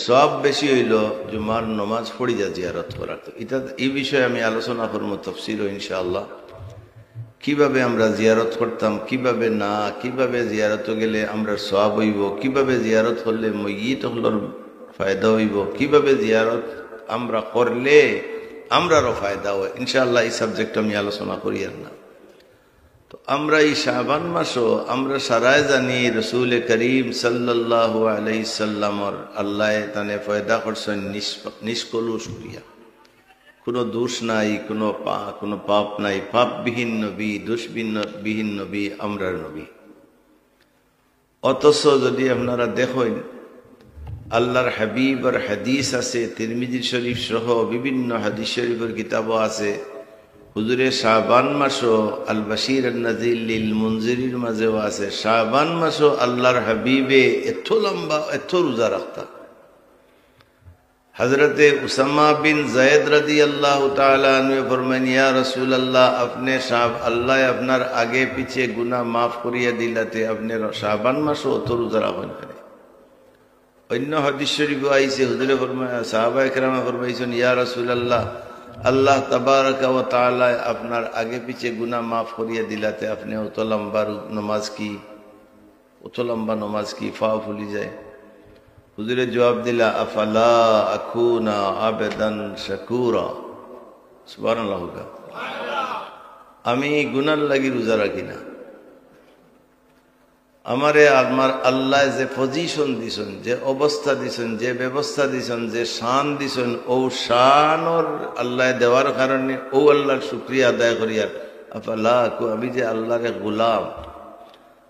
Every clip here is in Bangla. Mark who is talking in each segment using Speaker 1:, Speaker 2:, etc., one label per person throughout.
Speaker 1: সব বেশি হইল জুমার নমাজ পড়িয়া জিয়ারত করা। তো এটা এই বিষয়ে আমি আলোচনা করবো তফসিল ইনশাআল্লাহ। কিভাবে আমরা জিয়ারত করতাম, কিভাবে না, কিভাবে জিয়ারত গেলে আমরা সওয়াব হইব, কিভাবে জিয়ারত করলে মইয়িত হলোর ফায়দা হইব, কিভাবে জিয়ারত আমরা করলে আমরারও ফায়দা হয়। ইনশাআল্লাহ এই সাবজেক্ট আমি আলোচনা করি আর না। তো আমরা এই শাবান মাসও আমরা সারাই জানি রসুল করিম সাল্লাল্লাহু আলাইহি সাল্লামর আল্লাহ তানে ফয়দা করছেন নিষ্কলুষ করিয়া। কোনো দোষ নাই, কোনো পাপ নাই, পাপবিহীন নবী, দোষবিহীন নবী, আমরার নবী। অথচ যদি আপনারা দেখেন আল্লাহর হাবিবর হাদিস আছে, তিরমিজি শরীফ সহ বিভিন্ন হাদিস শরীফের কিতাবও আছে। হুজুরে শাবান মাসও আল বাশির আল নাজির লিল মুনজিরির মাঝেও আছে। শাবান মাসও আল্লাহর হাবিবে এত লম্বা এত রোজা রাখতা। হযরতে উসামা বিন যায়েদ রাদিয়াল্লাহু তাআলা আনহু ফরমান, ইয়া রাসূলুল্লাহ, আপনি আল্লাহ আপনার আগে পিছে গুনাহ মাফ করিয়া দিলাতে আপনি শাবান মাসও অত রোজা রাখেন কেন? অন্য হাদিস শরীফে আইছে, হুজুরে ফরমায়, সাহাবায়ে কেরামে ফরমাইছেন, ইয়া রাসূলুল্লাহ, আল্লাহ তাবারাকা ওয়া তাআলা আপনার আগে পিছে গুনাহ মাফ করিয়া দিলাতে আপনি অত লম্বা নমাজ কি, অত লম্বা নমাজ কি ফা ফুলি যায়? হুজুরে জবাব দিলা, আফালা আকুনা আবেদান শাকুরা। সুবহানাল্লাহ। আমি গুনার লাগি রোজা রাখি না। আমারে আমার আল্লাহ যে পজিশন দিছেন, যে অবস্থা দিছেন, যে ব্যবস্থা দিছেন, যে শান দিছেন, ও শানর আল্লাহ দেওয়ার কারণে ও আল্লাহর শুকরিয়া আদায় করিয়া আফালা আমি যে আল্লাহর গোলাম,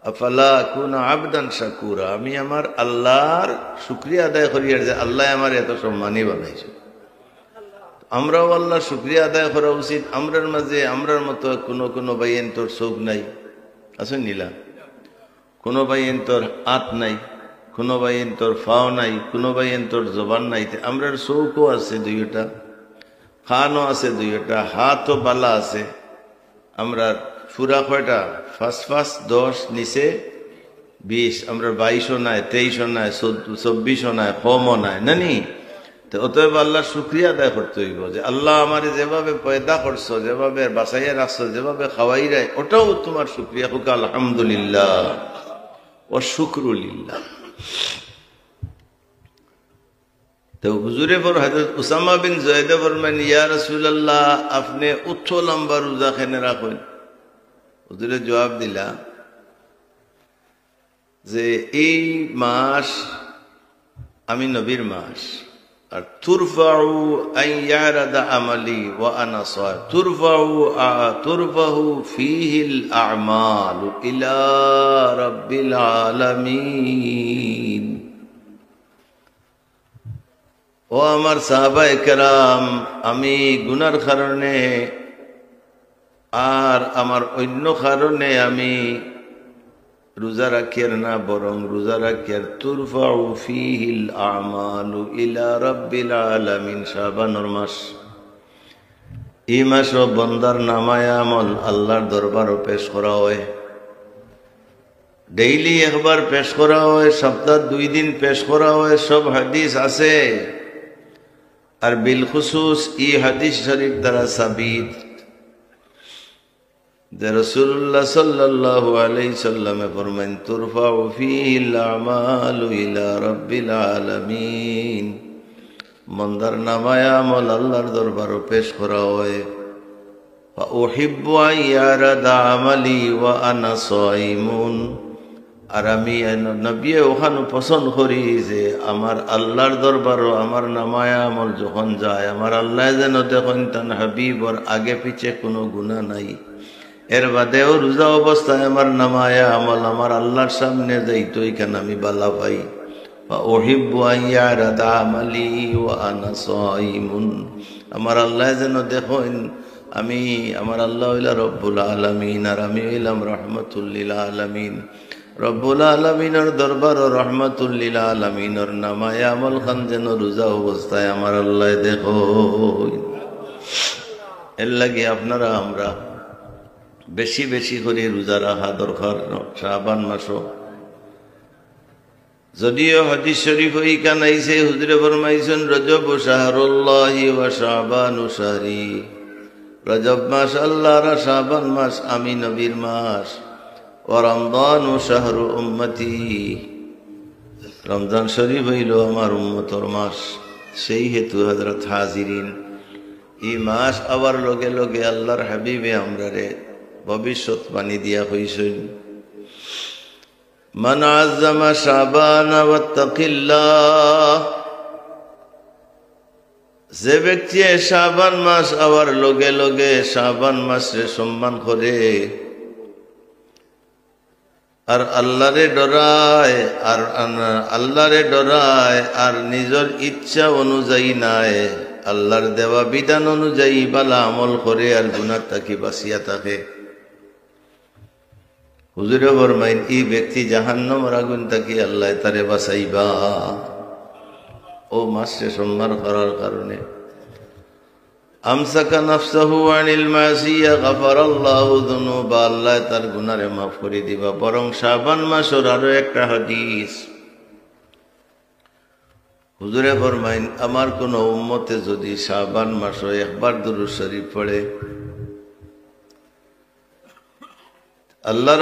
Speaker 1: আফালা কুনা আবদান শাকুরা, আমি আমার আল্লাহর শুকরিয়া আদায় করিয়ার যে আল্লাহ আমার এত সম্মানী বানাইছে। আমরাও আল্লাহর শুকরিয়া আদায় করা উচিত। আমরার মাঝে আমরার মতো কোনো বাইন তোর চোখ নাই, আসেন নীলা, কোনো বাইন তোর হাত নাই, কোনো বাইন তোর ফাও নাই, কোনো বাইন তোর জবান নাই। আমরার চৌকও আছে দুইটা, খানও আছে দুইটা, হাতও বালা আছে। আমরা ফুরা কয়টা? ফার্স্ট 10, নিচে 20। আমরা 22ও নাই, 23ও নাই, 24ও নাই, কমও নাই, নানি। তো অতএব আল্লাহর শুকরিয়া আদায় করতে হইব যে আল্লাহ আমার যেভাবে পয়দা করছো, যেভাবে বাঁচাইয়া রাখছো, যেভাবে খাওয়াই রায়, ওটাও তোমার শুকরিয়া হোক। আলহামদুলিল্লাহ ও শুকরুলিল্লাহ। তো হুজুরে পর হযরত উসামা বিন যায়েদ ফরমান, ইয়া রাসূলুল্লাহ, আপনি উচ্চ লম্বা রোজা কেন রাখেন? হুজুরে জবাব দিলা যে এই মাস আমি নবীর মাস, আর তুরফাউ আইয়ারাদা আমালি ওয়া আনা সায়, তুরফাহু ফীহিল আমালু ইলা রাব্বিল আলামিন। ও আমার সাহাবায়ে কেরাম, আমি গুনার কারণে আর আমার অন্য কারণে আমি রোজা রাখিয়ার না, বরং রোজা রাখিয়ার তুরফাউ ফীহিল আমালু ইলা রাব্বিল আলামিন। শাবানুর মাস, এই মাসও বন্দার নামায় আমল আল্লাহর দরবারও পেশ করা হয়। ডেইলি একবার পেশ করা হয়, সপ্তাহ 2 দিন পেশ করা হয়, সব হাদিস আছে। আর বিল খুসুস এই হাদিস শরীফ দ্বারা সাবিত যে রাসূলুল্লাহ সাল্লাল্লাহু আলাইহি সাল্লামে ফরমান, তুরফাউ ফীহিল আমালু ইলা রাব্বিল আলামিন। মন্দার নামায় আমল আল্লাহর দরবারে পেশ করা হয়। ফা উহিব্বু আইয়ারাদা আমালি ওয়া আনা সাইমুন। আর আমি নবী ওখানে পছন্দ করি যে আমার আল্লাহর দরবারও আমার নামায় আমল যখন যায়, আমার আল্লাহ যেন দেখেন তান হাবিবর আগে পিছে কোনো গুনাহ নাই। এর বাদেও রোজা অবস্থায় আমার নামায়া আমল আমার আল্লাহর সামনে যাইতো, এখানে আমি বালা পাই। উহিব্বু আইয়ারাদা আমালি ওয়া আনা সাইমুন। আমার আল্লাহ যেন দেখেন আমি, আমার আল্লাহ হইলা রব্বুল আলামিন আর আমি হইলাম রাহমাতুল লিল আলামিন। রব্বুল আলামিনের দরবার ও রাহমাতুল লিল আলামিনের নামায়া আমল খান যেন রোজা অবস্থায় আমার আল্লাহ দেখো। এর লাগে আপনারা আমরা বেশি বেশি করে রোজা রাখা দরকার। শাবান মাসও যদিও হাদিস শরীফ ওই কানাইছে হুজুরে ফরমাইছেন রজব শাহরুল্লাহি ওয়া শাবানু শাহরি, রজব মাস আল্লাহর, শাবান মাস আমি নবীর মাস, ওয়া রমজানু শাহরু উম্মতি, রমজান শরীফ হইল আমার উম্মতর মাস। সেই হেতু হযরত হাজিরিন এই মাস আবার লগে লগে আল্লাহর হাবিবে আমরারে ভবিষ্যৎবাণী দিয়া হইছেন, মান আযযামা শাবান ওয়াত্তাকিল্লাহ, যে ব্যক্তি শাবান মাস আবার লগে লগে শাবান মাসে সম্মান করে আর আল্লাহরে ডরায় আর নিজের ইচ্ছা অনুযায়ী নাই, আল্লাহর দেওয়া বিধান অনুযায়ী বালা আমল করে আর গুনাহ থাকি বাঁচিয়া থাকে, হুজুরে ফরমাইন এই ব্যক্তি জাহান্নামের আগুন থাকি আল্লাহ তারে বাঁচাইবা। ও মাসে সম্মান করার কারণে আমসাকা নাফসাহু আনিল মাসিয়া গাফারাল্লাহু যুনুবা, আল্লাহ তার গুনারে মাফ করে দিবা। বরং শাবান মাসের আরো একটা হাদিস, হুজুরে ফরমাইন আমার কোন উম্মতে যদি শাবান মাসে একবার দুরূদ শরীফ পড়ে, আল্লাহ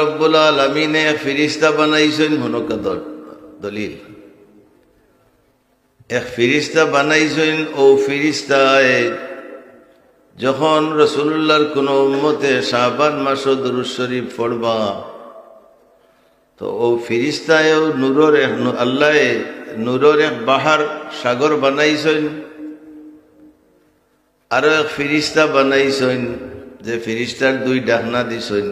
Speaker 1: রব্বুল আলামিনে ফেরেশতা বানাইছেন, হনকাদর দলিল, এক ফেরেশতা বানাইছেন। ও ফেরেশতায় যখন রাসূলুল্লাহর কোন উম্মতে শাবান মাসে দুরূদ শরীফ পড়বা, তো ও ফেরেশতায় নূরের এক বাহার সাগর বানাইছেন। আরো এক ফেরেশতা বানাইছেন যে ফেরেশতার দুই ডাকনা দিছেন।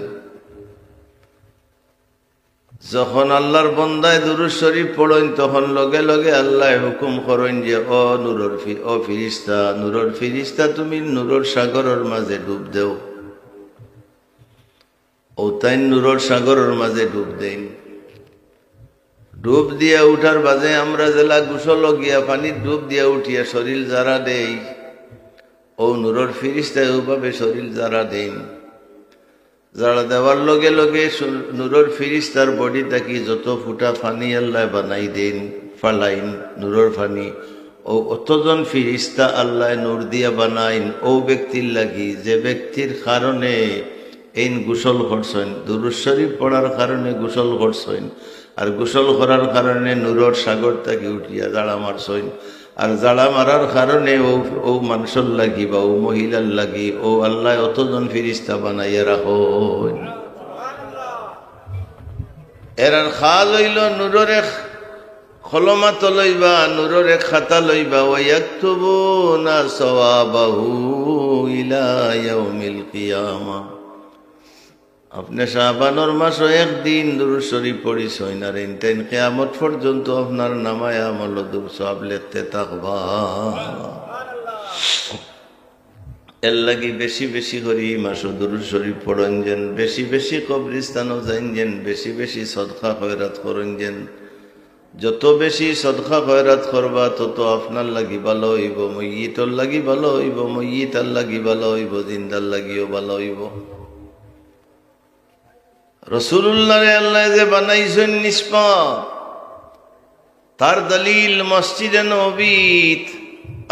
Speaker 1: যখন আল্লাহর বান্দায় দুরূদ শরীফ পড়েন তখন লগে লগে আল্লাহ হুকুম করেন যে ও নূরের ফেরেশতা তুমি নূরের সাগরের মাঝে ডুব দেও। ও তাই নূরের সাগরের মাঝে ডুব দেন। ডুব দিয়া উঠার বাজে আমরা জেলা গোসল গিয়া পানির ডুব দিয়া উঠিয়া শরীর যারা দেই, ও নূরের ফেরেশতা ওভাবে শরীর যারা দেন। যারা দেওয়ার লগে লগে নূরের ফেরেশতার বডি থাকি যত ফুটা পানি আল্লাহ বানাই দেন ফালাইন নূরের পানি, ও অতজন ফেরেশতা আল্লাহ নূর দিয়া বানাইন ও ব্যক্তির লাগি যে ব্যক্তির কারণে এই গোসল করছেন, দুরূদ শরীফ পড়ার কারণে গোসল করছেন, আর গোসল করার কারণে নূরের সাগর থাকি উঠিয়া জাড়া মারছেন, আর জাড়া মারার কারণে ও মানুষের লাগি বা ও মহিলার লাগি ও আল্লাহ অতজন ফেরেশতা বানাইয়া রাখেন। এর খাল হইল নূরের এক কলমাত লইবা, নূরের এক খাতা লইবা, ওয়ায়াকতুবুনা সওয়াবাহু ইলা ইয়াউমিল কিয়ামা। আপনি শাবানের মাসে একদিন দুরূদ শরীফ পড়িছেন আর ইনতেন কিয়ামত পর্যন্ত আপনার নামায় আমল দুরূদ সওয়াব লিখতে থাকবা। এর লাগি বেশি বেশি করে মাসে দুরূদ শরীফ পড়েন যেন, বেশি বেশি কবরস্থানও যাইন যেন, বেশি বেশি সদকা খয়রাত করেন যেন। যত বেশি সদকা খয়রাত করবা তত আপনার লাগি ভালো হইব, মইয়িতর লাগি ভালো হইব, মইয়িতার লাগি ভালো হইব, জিন্দার লাগিও ভালো হইব। রাসূলুল্লাহরে আল্লাহ যে বানাইছেন নিষ্পাপ, তার দলিল মসজিদে নববীত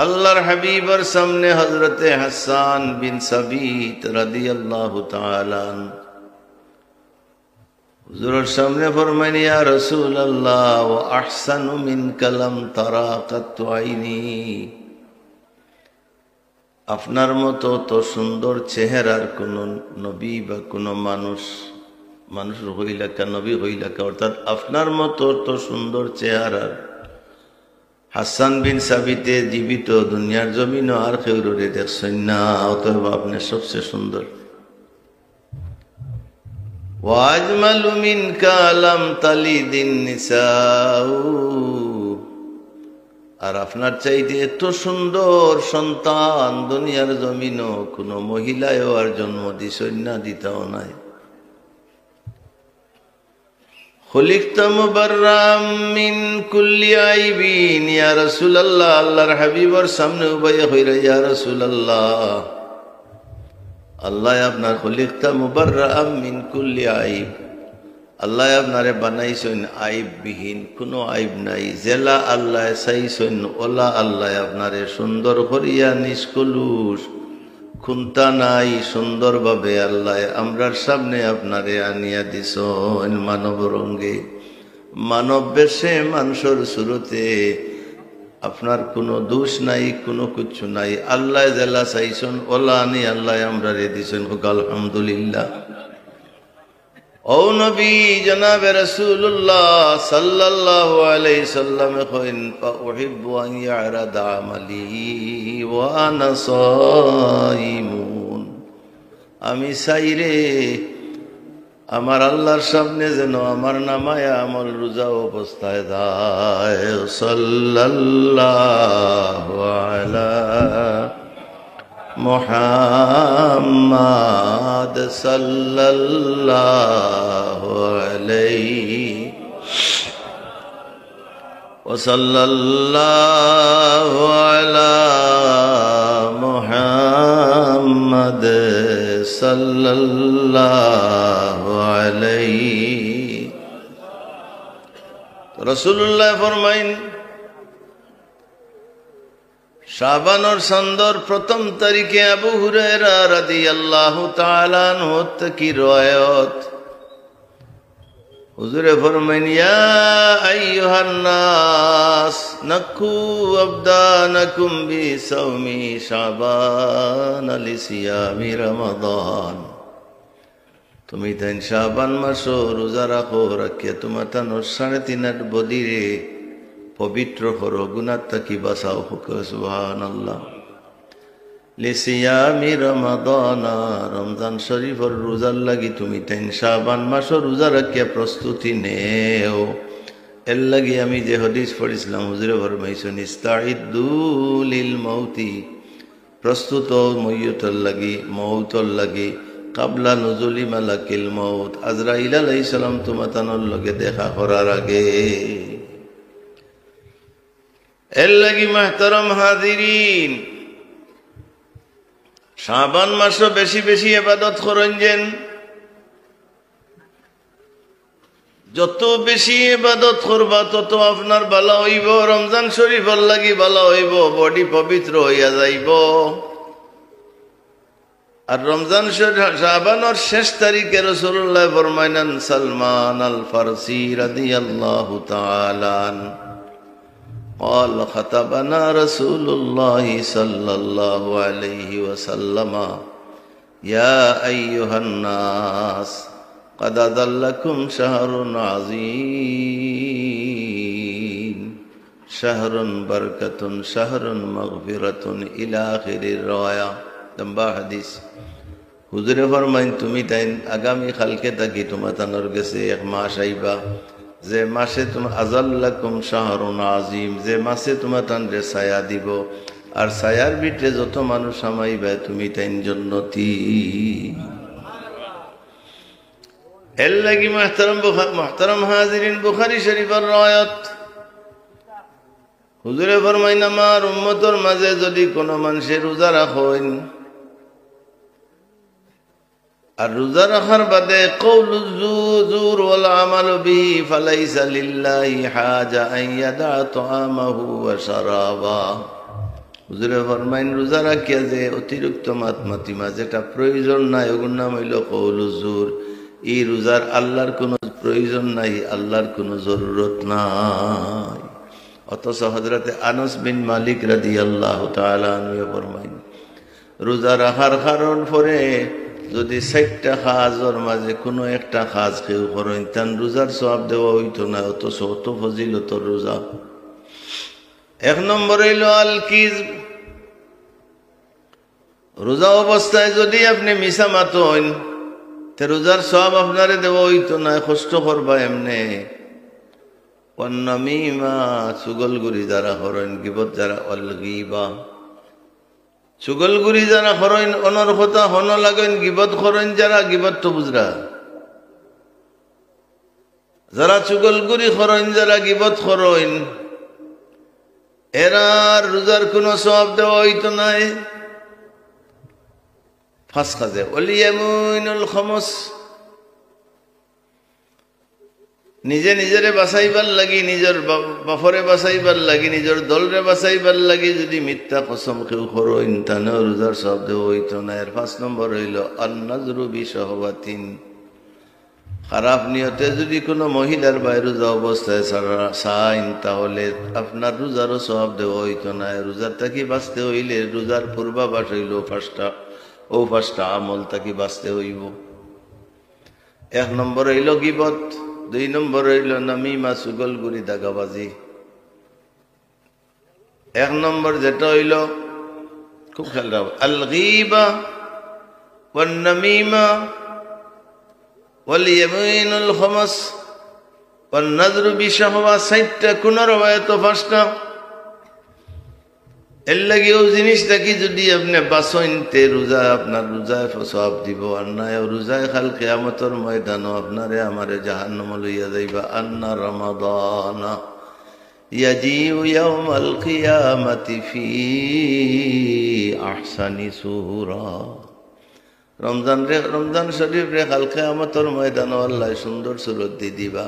Speaker 1: আল্লাহর হাবিবের সামনে হযরতে হাসান বিন সাবিত রাদিয়াল্লাহু তাআলা হুজুরের সামনে ফরমাইন, ইয়া রাসূলুল্লাহ ওয়া আহসানু মিনকা লাম তারা কাত্তু আইনি। আপনার মতো তো সুন্দর চেহারার কোন নবী বা কোন মানুষ হইলাকা, নবী হইলাকা, অর্থাৎ আপনার মতো তো সুন্দর চেহারার হাসান বিন সাবিতে জীবিত দুনিয়ার জমিন আর কেউ দেখছেন না, অতএব আপনি সবচেয়ে সুন্দর। ওয়াজমালু মিনকা লাম তালিদিন নিসাউ, আর আপনার চাইতে এত সুন্দর সন্তান দুনিয়ার জমিনও কোন মহিলায়ও আর জন্ম দিছেন না, দিতাও নাই। খুলিকতা মুবাররাম মিন কুল্লি আইবিন, ইয়া রাসূলুল্লাহ আল্লাহর হাবিবের সামনে উবাইয়া হইরা, ইয়া রাসূলুল্লাহ আল্লাহ আপনার খুলিকতা মুবাররাম মিন কুল্লি আইব, আল্লাহ আপনারে বানাইছেন আইববিহীন, কোনো আইব নাই। জেলা আল্লাহ চাইছেন ওলা আল্লাহ আপনারে সুন্দর করিয়া নিষ্কলুষ, খুন্তা নাই, সুন্দরভাবে আল্লাহ আমরার সামনে আপনারে আনিয়া দিছেন মানব রঙ্গে, মানব বেশে, মানুষের সুরতে। আপনার কোনো দোষ নাই, কোনো কিছু নাই। আল্লাহ জেলা চাইছেন ওলা আনি আল্লাহ আমরারে দিছেন। হোক আলহামদুলিল্লাহ। ও নবী জনাবে রাসূলুল্লাহ সাল্লাল্লাহু আলাইহি সাল্লাম কইন উহিব্বু আন ইয়ারাদা আমালি ওয়া আনা সাইমুন, আমি চাই রে আমার আল্লাহর সামনে যেন আমার নামায়া আমল রোজা অবস্থায় যায়। সাল্লাল্লাহু আলা মুহাম্মাদ সাল্লাল্লাহু আলাইহি ওয়া সাল্লাল্লাহু আলা মুহাম্মাদ সাল্লাল্লাহু আলাইহি। রাসূলুল্লাহ ফরমাইন শাবানোর সন্দর প্রথম তারিখে আবু হুরায়রা রাদিয়াল্লাহু তাআলা আনহু থেকে riwayat, হুজুরে ফরমাইন ইয়া আইয়ুহান নাস নাকু আবদানাকুম বিসাওমি শাবান লিসিয়ামি রমাদান, তুমি তাই শাবান মাস রোজা রাখো, রাখিয়া তোমার তান 3.5 বদিরে পবিত্র হরো, গুনাহ থেকে বাঁচাও। হোক সুবহানাল্লাহ। লিসিয়ামি রমাদান, রমজান শরীফের রোজার লাগি তুমি তাই শাবান মাস রোজা রাখিয়া প্রস্তুতি নেও। এর লাগি আমি যে হাদিস পড়িছিলাম হুজুরে ফরমাইছেন ইস্তাইদ্দু লিল মাউতি, প্রস্তুত মইয়ুতর লাগি, মউতর লাগি, কাবলা নুজুলি মালাকিল মউত, আজরাইল আলাইহিস সালাম তোমাতানোর লগে দেখা করার আগে। এর লাগি মুহতারাম হাজিরিন, শাবান মাসে বেশি বেশি ইবাদত করেন। যেন যত বেশি ইবাদত করবা তত আপনার ভালো হইব, রমজান শরীফের লাগি ভালো হইব, বডি পবিত্র হইয়া যাইব। আর রমজান শাবানের শেষ তারিখে রাসূলুল্লাহ ফরমাইলেন সালমান আল ফারসি রাদিয়াল্লাহু তাআলা قال خطبنا رسول الله صلى الله عليه وسلم يا أيها الناس قد أضلكم شهر عظيم شهر بركة شهر مغفرة إلى آخر الرواية। লম্বা হাদিস। হুজুরে ফরমাইন তুমি তাই আগামী কালকে থাকি তোমার তানোর গেছে 1 মাস আইবা, যে মাসে তোমার আযাল্লাকুম শাহরুন আজিম, যে মাসে তোমার তানরে ছায়া দিব, আর ছায়ার ভিতরে যত মানুষ আমাইবা তুমি তাই জান্নাতি। এর লাগি মুহতারাম হাজিরিন, বুখারী শরীফের riwayat, হুজুরে ফরমাইন আমার উম্মতের মাঝে যদি কোনো মানুষে রোজা রাখেন আর রোজা রাখার বাদে কওলু যুর ওয়াল আমালু বিহি ফালাইসা লিল্লাহি হাজা আন ইয়াদা তাআমাহু ওয়া শারাবা। হুজুরে ফরমাইন রোজা রাখিয়া যে অতিরিক্ত মাতমাতিমা যেটা প্রয়োজন নাই ওগুর নাম হইল কওলু যুর। এই রোজার আল্লাহর কোনো প্রয়োজন নাই, আল্লাহর কোনো জরুরত নাই। অথচ হযরতে আনাস বিন মালিক রাদিয়াল্লাহু তাআলা আনহু ফরমাইন রোজা রাখার কারণ পরে যদি 4টা কাজের মাঝে কোনো একটা কাজ কেউ করেন তান রোজার সওয়াব দেওয়া হইতো না, অথচ অত ফজিলতর রোজা। 1 নম্বর হইল আল কিযব, রোজা অবস্থায় যদি আপনি মিছা মাতেন তে রোজার সওয়াব আপনারে দেওয়া হইতো না, কষ্ট করবা এমনে। ওয়ান্নামিমা, চুগলগুরি যারা করেন, গীবত যারা, অল গীবা, চুগলগুরি যারা করেন, অনর কথা হন লাগেন, গীবত করেন যারা, গীবত তো বুঝরা, যারা চুগলগুরি করেন, যারা গীবত করেন, এরার রোজার কোনো সওয়াব দেওয়া হইতো নাই। 5 কাজে ওয়াল ইয়ামিনুল খামস, নিজে নিজেরে বাঁচাইবার লাগি, নিজের বাপরে বাঁচাইবার লাগি, নিজের দলরে বাঁচাইবার লাগি যদি মিথ্যা কসম কেউ করো ইনতানে রোজার শব্দ হইতো না। এর 5 নম্বর হইল আন-নাযরু বিশাহওয়াতিন, খারাপ নিয়তে যদি কোনো মহিলার বাইরে রোজা অবস্থায় চাইন তাহলে আপনার রোজারও সওয়াব দেওয়া হইতো না। রোজার থাকি বাঁচতে হইলে রোজার পূর্বাভাস হইল 5টা আমল থাকি বাঁচতে হইব। 1 নম্বর হইল গীবত, 2 নম্বর হইল নামিমা সুগলগুড়ি দাগাবাজি। 1 নম্বর যেটা হইল খুব খেয়াল রাখো, আল গীবা ওয়ান নামিমা ওয়াল ইয়ামিনুল খামাস ওয়ান নাযরু বিশাহওয়া। 60টা কোন রওয়ায়াত 5টা। এর লাগি ওই জিনিসটা কি যদি আপনি বাসইনতে রোজা আপনার রোজায় সওয়াব দিব, আর না রোজায় কাল কিয়ামতের ময়দানও আপনারে আমারে জাহান্নাম লইয়া যাইবা। আন্না রমাদানা ইয়াজিউ ইয়াউমাল কিয়ামাতি ফি আহসানি সূরা। রমজান শরীফ রে কাল কিয়ামতের ময়দানও আল্লাহ সুন্দর সুরত দি দিবা।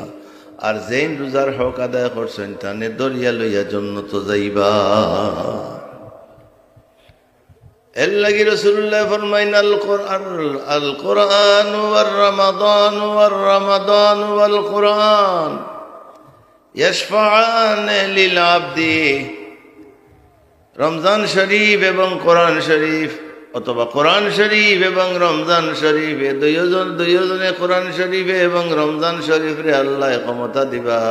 Speaker 1: আর যেই রোজার হক আদায় করছেন তানে দরিয়া লইয়া জান্নাত যাইবা। এর লাগি রাসূলুল্লাহ ফরমাইন আল কোরআন ওয়ার রমাদান ওয়াল কোরআন ইয়াশফাআন লিল আবদি। রমজান শরীফ এবং কোরআন শরীফ, অথবা কোরআন শরীফ এবং রমজান শরীফে দুইজনে কোরআন শরীফে এবং রমজান শরীফে আল্লাহ ক্ষমতা দিবা।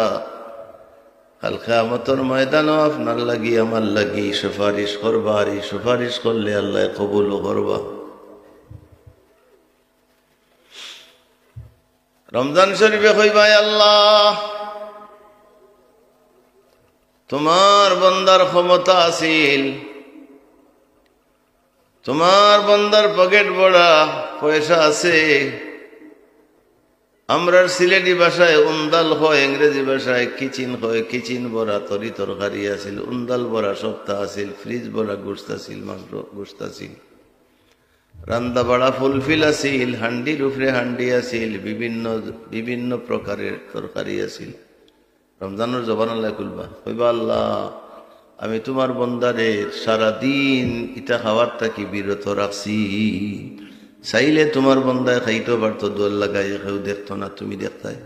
Speaker 1: কাল কিয়ামতের ময়দানও আপনার লাগি আমার লাগি সুপারিশ করবা। আর এই সুপারিশ করলে আল্লাহ কবুল করবা। রমজান শরীফে কইবা, আল্লাহ তোমার বান্দার ক্ষমতা আছিল, তোমার বান্দার পকেট ভরা পয়সা আছে। আমরা সিলেটি ভাষায় উন্দাল হয়, ইংরেজি ভাষায় কিচিন হয়। কিচিন ভরা তরি তরকারি আছিল, উন্দাল ভরা সপ্তাহ আছিল, ফ্রিজ ভরা গোশত আছিল, মাংস গোশত আছিল, রান্দা বাড়া ফুলফিল আছিল, হান্ডির উপরে হান্ডি আছিল, বিভিন্ন প্রকারের তরকারি আছিল। রমজানের জবান আল্লাহ খুলবা, কইবা আল্লাহ আমি তোমার বন্দারে সারাদিন ইটা খাওয়ার থাকি বিরত রাখছি। চাইলে তোমার বন্দায় খাইতে পারতো, দোল লাগাই কেউ দেখতো না, তুমি দেখতাই।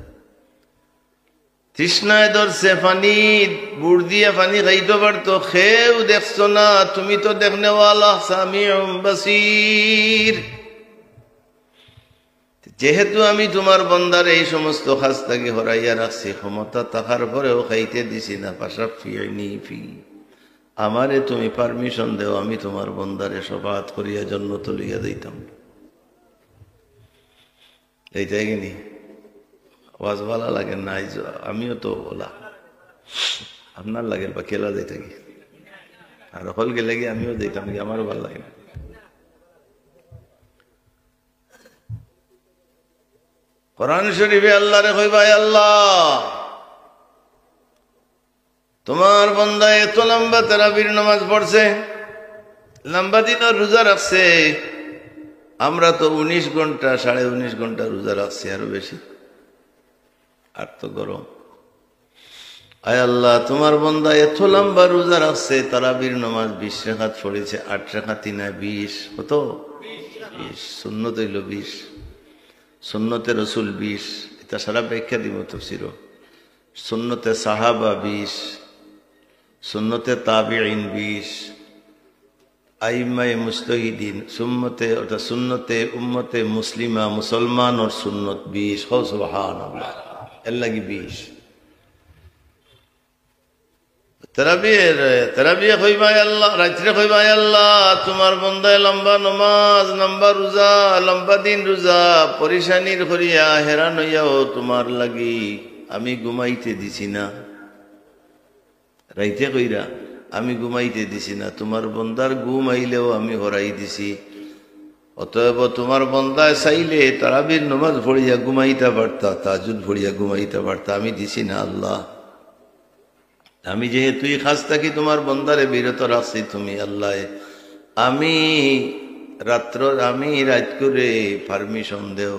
Speaker 1: তৃষ্ণায় ধরছে, পানি বুড় দিয়ে পানি খাইতে পারতো, খেউ দেখছো না, তুমি তো দেখনেওয়ালা সামিউম বাসির। যেহেতু আমি তোমার বন্দার এই সমস্ত কাজ থেকে হরাইয়া রাখছি, ক্ষমতা থাকার পরেও খাইতে দিছি না, ফাশাফিউনি ফি, আমারে তুমি পারমিশন দেও, আমি তোমার বন্দারে শফাআত করিয়া জান্নাত লইয়া দিতাম। এইটাই কিনি আওয়াজ ভালো লাগে না? আমিও তো বলা আপনার লাগে বা কেলা যাই থাকি, আর হল গেলে গিয়ে আমিও দিতাম, আমারও ভালো লাগে না। কোরআন শরীফে আল্লাহ রে কইবা, আল্লাহ তোমার বান্দা এত লম্বা তারাবির নামাজ পড়ছে, লম্বা দিন রোজা রাখছে, আমরা তো 19 ঘন্টা 19.5 ঘন্টা রোজা রাখছি, আরো বেশি, আর তো গরম। আয় আল্লাহ তোমার বান্দা এত লম্বা রোজা রাখছে, তারাবির নামাজ 20 রাকাত পড়েছে, 8 রাকাতই না 20, কত 20, সুন্নত হইল 20, সুন্নতে রসুল 20, এটা সারা ব্যাখ্যা দিব তাফসীর। সুন্নতে সাহাবা 20, সুন্নতে তাবিঈন 20, আইম্মায়ে মুজতাহিদিন সুন্নতে উম্মতে মুসলিমা মুসলমান और সুন্নত 20। हो সুবহানাল্লাহ, এর লাগি 20। তারাবিয়ে কইবা আল্লাহ, রাত্রে কইবা আল্লাহ তোমার বান্দায় লম্বা নামাজ, লম্বা রোজা, লম্বা দিন রোজা পরিশানির করিয়া হেরান হইয়াও তোমার লাগি আমি ঘুমাইতে দিছি না। রাইতে কইরা আমি ঘুমাইতে দিছি না, তোমার বন্দার ঘুম আইলেও আমি হরাই দিছি। অতএব তোমার বন্দায় চাইলে তারাবির নামাজ পড়িয়া ঘুমাইতে পারতা, তাহাজ্জুদ পড়িয়া ঘুমাইতে পারতা, আমি দিছি না। আল্লাহ আমি যেহেতু এই খাস থাকি তোমার বন্দারে বিরত রাখছি, তুমি আল্লাহ আমি রাত করে পারমিশন দেও।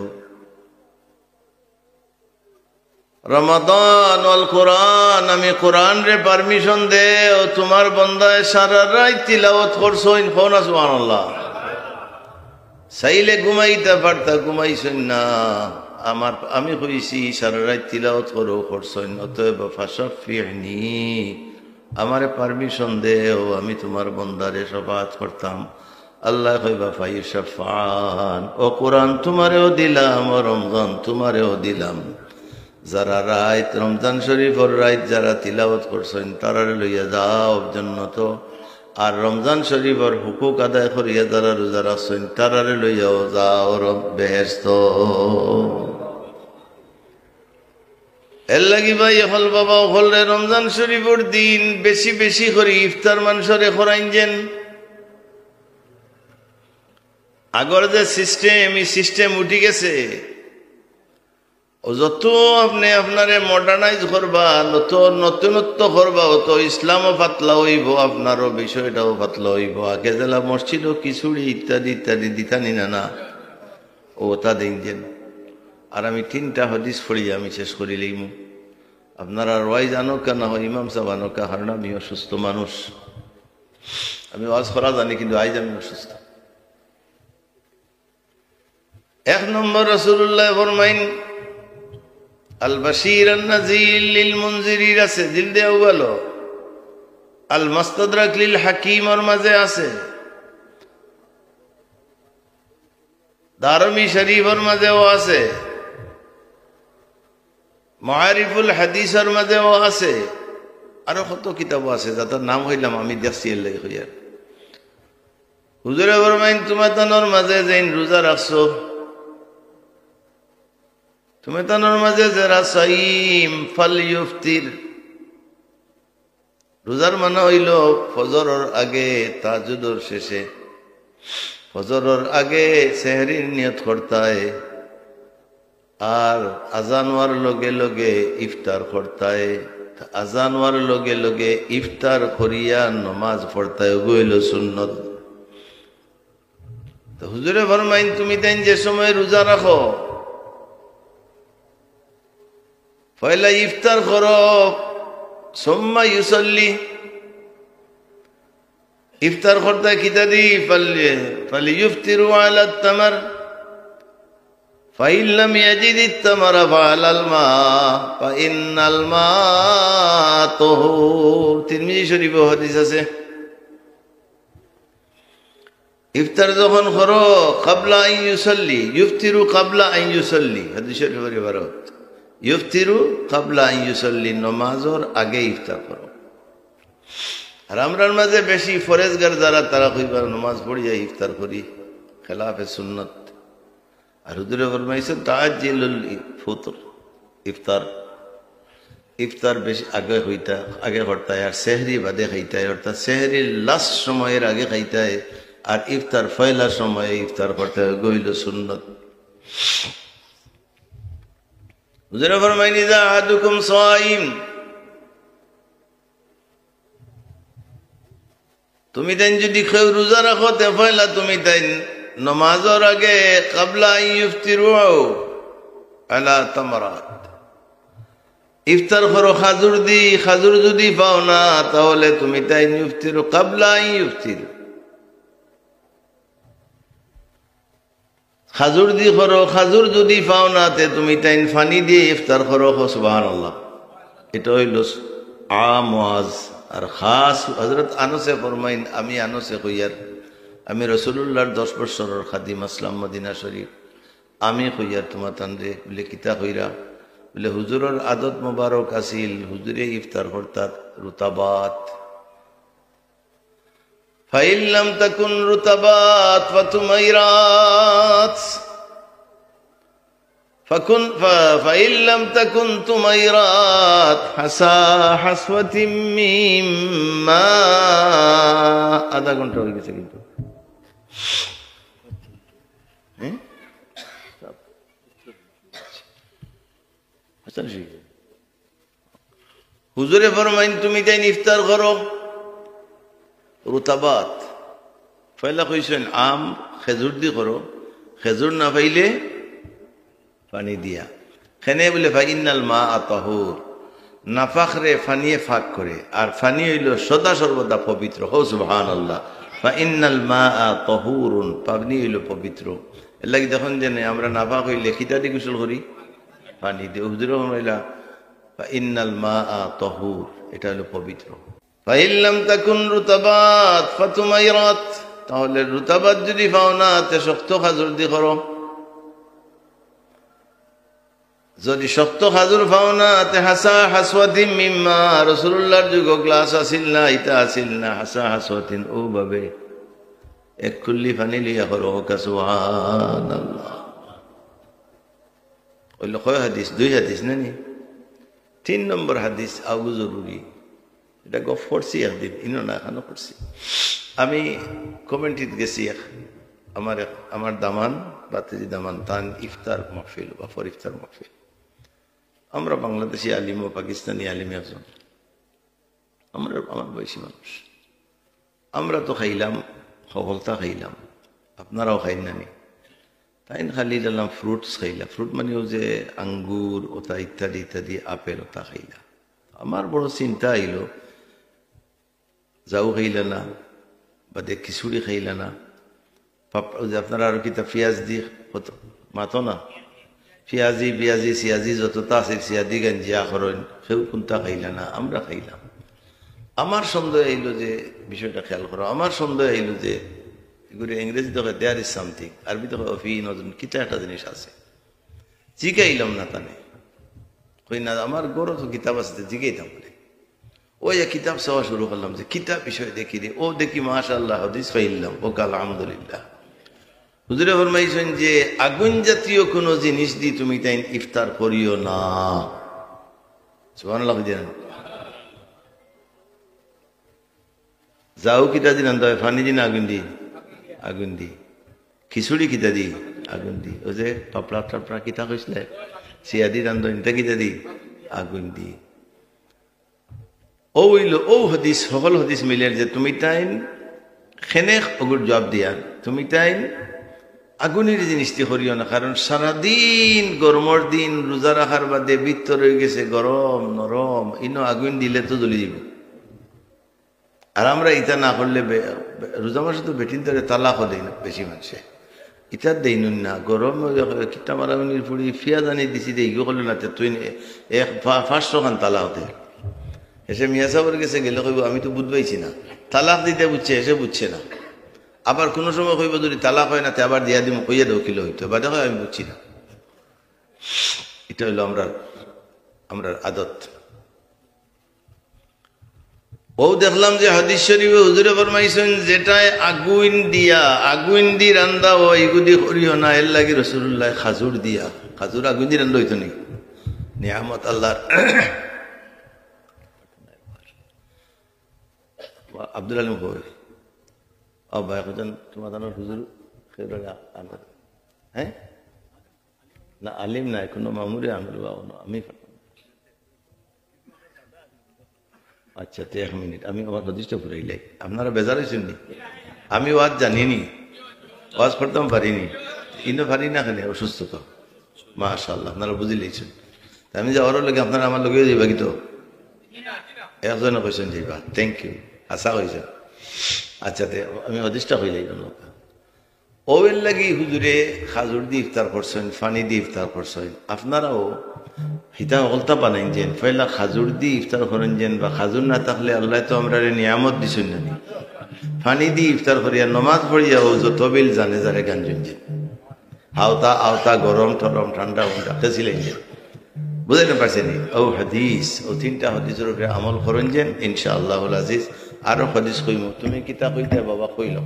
Speaker 1: রমাদান ওয়াল কোরআন, আমি কোরআন রে পারমিশন দে ও তোমার বন্দায় সারা রাত তিলাওয়াত করছইন, কোন সুবহানাল্লাহ। চাইলে ঘুমাইতে পারতা, ঘুমাইছইন না। আমি কইছি সারা রাত তিলাওয়াত করো, করছইন। অতএব ফাশফিনি, আমারে পারমিশন দে ও আমি তোমার বন্দারে শাফাআত করতাম। আল্লাহ কইবা ফায়ুশফাআন, ও কোরআন তোমারেও দিলাম, ও রমজান তোমারেও দিলাম। যারা রাত রমজান শরীফর রাত যারা তিলাওয়াত করছেন তারারে লইয়া যাও জান্নাত, আর রমজান শরীফর হুকুক আদায় করিয়া যারা রোজা রাখছেন তারারে লইয়াও যাও বেহেশত। এর লাগি ভাই হল বাবা হলে রমজান শরীফর দিন বেশি বেশি করে ইফতার মানুষরে করাইন যেন। আগর যে সিস্টেম, এই সিস্টেম উঠি গেছে। যত আপনি আপনারে মডার্নাইজ করবা, নতুনত্ব করবা, অত ইসলামও পাতলা হইব, আপনারও বিষয়টাও পাতলা হইব। আগে জেলা মসজিদও খিচুড়ি ইত্যাদি ইত্যাদি দিতানি না ও তা দিন যেন। আর আমি 3টা হাদিস পড়িয়া আমি শেষ করি লইমু। আপনারা ওয়াইজ আনোকা না হয় ইমাম সাহেব আনোকা, কারণ আমি অসুস্থ মানুষ। আমি ওয়াজ করা জানি, কিন্তু আইজ আমি অসুস্থ। 1 নম্বর রাসূলুল্লাহ ফরমাইন আল বাশীর আন নাযীর লিল মুনজিরির আছে জিলদে আউয়াল, আল মুস্তাদরাক লিল হাকিম ওর মাঝে আছে, দারমি শরীফের মাঝেও আছে, মাআরিফুল হাদিসের মাঝেও আছে, আরো কত কিতাব আছে যার নাম হইলাম আমি দেখছি এর লাগি হইয়া। হুজুরে ফরমাইন তোমার তানোর মাঝে যেন রোজা রাখছো, তুমি তানোর মাঝে যারা সাইম ফালইফতির, রোজার মানে হইল ফজরের আগে তাহাজ্জুদের শেষে, ফজরের আগে সেহরির নিয়ত করতায়, আর আজান হওয়ার লগে লগে ইফতার করতায়, আজান হওয়ার লগে লগে ইফতার করিয়া নমাজ পড়তায়, ওগুলো সুন্নত। তো হুজুরে ফরমাইন তুমি তাই যে সময় রোজা রাখো, পয়লা ইফতার করো, সুম্মা ইউসাল্লি, ইফতার করতে কিতা দি ফালিইফতিরু আলা তামার ফাইন লাম ইয়াজিদ তামারা ফালাল মা ফাইনাল মা তাহুর। তিরমিজি শরীফে হাদিস আছে। ইফতার যখন করো ক্বাবলা আন ইউসাল্লি, ইফতিরু ক্বাবলা আন ইউসাল্লি, হাদিস শরীফের ইবারত ইফতিরু ক্বাবলা আন ইউসাল্লি, নমাজের আগে ইফতার করো। আর আমরার মাঝে বেশি ফরেজগার যারা তারা কইবার নমাজ পড়িয়া ইফতার করি, খেলাফে সুন্নত। আর হুজুরে ফরমাইছেন তাআজ্জিলুল ফুতর, ইফতার বেশি আগে করতায়, আর সেহরি বাদে খাইতায়, অর্থাৎ সেহরির লাস্ট সময়ের আগে খাইতায়, আর ইফতার পয়লা সময়ে ইফতার করতে গইল সুন্নত। হুজুরে ফরমাইন ইযা আহাদুকুম সাইম, তুমি তাই যদি কেউ রোজা রাখো তে পয়লা তুমি তাই নমাজের আগে ক্বাবলা আন ইফতিরু আলা তামরাত, ইফতার করো খাজুর দি। খাজুর যদি পাও না তাহলে তুমি তাই ইফতিরু ক্বাবলা আন ইফতিরু, খাজুর দি করো। খাজুর যদি পাও না তে তুমি তাই পানি দিয়ে ইফতার করো। সুবহানাল্লাহ। এটা হইল আম ওয়াজ। আর খাস হযরত আনসে ফরমাইন, আমি আনসে কইয়ার, আমি রাসূলুল্লাহর 10 বছরের খাদিম আসলাম মদিনা শরীফ। আমি কইয়ার তোমার তানরে বলে কিতা কইরা, বলে হুজুরের আদত মোবারক আছিল, হুজুরে ইফতার করতাত রুতাবাত। ফাইন লাম তাকুন রুতাবাত ফাতুমাইরাত, ফাইন লাম তাকুন তুমাইরাত হাসা হাসওয়াতিম মিম্মা। আধা ঘন্টা হয়ে গেছে কিন্তু। হুজুরে ফরমাইন তুমি তাই ইফতার করো রুতাবাত, পয়লা কইছেন আম খেজুর দি করো, খেজুর না পাইলে পানি দিয়া। খেনে বলে ফাইনাল মা তাহুর, নাফাক রে ফানিয়ে ফাঁক করে, আর ফানি হইল সদা সর্বদা পবিত্র। হো সুবহানাল্লাহ। ফাইনাল মা তাহুরুন, পানি হইল পবিত্র। এর লাগি দেখুন যে আমরা নাফাক হইলে খিতা দিয়ে গোসল করি, পানি দিয়ে। হুজুর হইলা ফাইনাল মা তাহুর, এটা হলো পবিত্র। ফাইল্লাম তাকুন রুতাবাত ফাতুমাইরাত, তাহলে রুতাবাত যদি পাও না তে শক্ত খাজুর দি করো। যদি শক্ত খাজুর পাও না তে হাসা হাসওয়াতিন মিম্মা, রাসূলুল্লাহর যুগ গ্লাস আসিল না, ইটা আসিল না, হাসা হাসওয়াতিন ও ভাবে এক কুল্লি পানি লিয়া করো। সুবহানাল্লাহ। ওই কয় হাদিস? 2 হাদিস নানি। 3 নম্বর হাদিস আবু জরুরি, এটা গফ করছি একদিন, ইনো না এখানে করছি। আমি কমেন্টিত গেছি, আমার দামান বাতিজি দামান তান ইফতার মাহফিল বা ফর ইফতার মাহফিল। আমরা বাংলাদেশি আলিম ও পাকিস্তানি আলিম একজন, আমার বয়সী মানুষ, আমরা তো খাইলাম, সফলতা খাইলাম, আপনারাও খাইন নানি। তাই খালি দিলাম ফ্রুটস খাইলা, ফ্রুট মানেও যে আঙ্গুর ওটা ইত্যাদি ইত্যাদি, আপেল ওটা খাইলা। আমার বড় চিন্তা আইল, যাও খাইলা না, বা দেখ খিচুড়ি খাইলা না, আপনারা আরো কিতা পেঁয়াজ দিয়ে মাতো না, পেঁয়াজি পেঁয়াজি সিয়াজি যতটা আছে সিয়াদি গাঞ্জিয়া করেন, সেও কোনটা খাইলা না, আমরা খাইলাম। আমার সন্দেহ আইল যে, বিষয়টা খেয়াল করো, আমার সন্দেহ আইল যে এগুলো ইংরেজি দেখে দেয়ার ইজ সামথিং, আরবি দেখে অফি নজন কিতা একটা জিনিস আছে। জিগাইলাম না তানে, কই না আমার গরো তো কিতাব আছে, জিগাইতাম বলে ওই কিতাব চাওয়া শুরু করলাম যে কিতাব বিষয় দেখি রে, ও দেখি মাশাআল্লাহ হাদিস পাইলাম, ও কাল আলহামদুলিল্লাহ। হুজুরে ফরমাইছেন যে আগুন জাতীয় কোন জিনিস দিয়ে তুমি তাই ইফতার করিও না। সুবহানাল্লাহ। যাও কিতা দিন আনতে হয়, ফানি দিন আগুন দি, আগুন দি। খিচুড়ি কিতা দি, আগুন দি। ও যে পাপড়া টাপড়া কিতা কইসলে সিয়াদি রান্ধ, ইনটা কিতা দি, আগুন দি। ও হইল ও হদিস, সকল হদিস মিলের যে তুমি তাইন খেনে অগুর জবাব দিয়া, তুমি তাইন আগুনের জিনিসটি করিও না। কারণ সারাদিন গরমের দিন রোজা রাখার বাদে বৃত্ত রয়ে গেছে গরম নরম, ইনো আগুন দিলে তো জ্বলি যাব। আর আমরা ইটা না করলে রোজা মাসে তো বেটিন ধরে তালাকও দেয় না বেশি মানুষে, ইটার দেই নুন না। গরম কিটা মারামির ফুড়ি ফিয়া জানি দিছি দে ইগো করলে না, তুই 500 খান তালা হতে এসে মিয়া সাহেবের কাছে গেলে কইব আমি তো বুঝবাইছি না, তালাক দিতে বুঝছে, এসে বুঝছে না। আবার কোনো সময় কইব যদি তালাক হয় না তে আবার দিয়া দিব, কইয়া দেও কিলো হইতো, বা দেখো আমি বুঝছি না। এটা হইলো আমরা আদত। ও দেখলাম যে হাদিস শরীফে হুজুরে ফরমাইছেন যেটায় আগুন দি রান্দা হয় এগুদি করিও না। এর লাগি রাসূলুল্লাহ খাজুর দিয়া, খাজুর আগুন দি রান্দা হইতো নি, নিয়ামত আল্লাহর। আব্দুল আলিম কই ভাই এখন তোমার হুজুর হ্যাঁ না, আলিম নাই কোনো মামুরে আমির বাবু না, আমি আচ্ছা তো 1 মিনিট আমি আমার হদিসটা ফুরাইলাই। আপনারা বেজার হয়েছেন নি? আমি ওয়াজ জানিনি, ওয়াজ করতাম পারিনি, কিন্তু পারি না কেন, অসুস্থতা। মাশাআল্লাহ আপনারা বুঝি লেছেন। আমি যাওয়ার লগে আপনারা আমার লগে যাইবা, কিন্তু একজনে কইছেন যাইবা, থ্যাংক ইউ, আশা হয়েছে। আচ্ছা আমি হদিসটা হয়ে যাই। ওর লাগি হুজুরে খাজুর দিয়ে ইফতার করছেন, ফানি দিয়ে ইফতার করছেন। আপনারাও হিতা অলতা বানাইন যেন, পয়লা খাজুর দিয়ে ইফতার করেন যেন, বা খাজুর না থাকলে আল্লাহ তো আমরা নিয়ামত দিছেন জানি, ফানি দিয়ে ইফতার করিয়া নমাজ পড়িয়া ও যত বিল জানে জানে গান যেন, হাওতা আওতা গরম টরম ঠান্ডা ছিলেন যেন, বুঝাইতে পারছেন? ও হাদিস, ও 3টা হাদিসের উপরে আমল করেন যেন ইনশাআল্লাহুল আজিজ। আরো হাদিস কইম, তুমি কিতা কইতে বাবা কইল।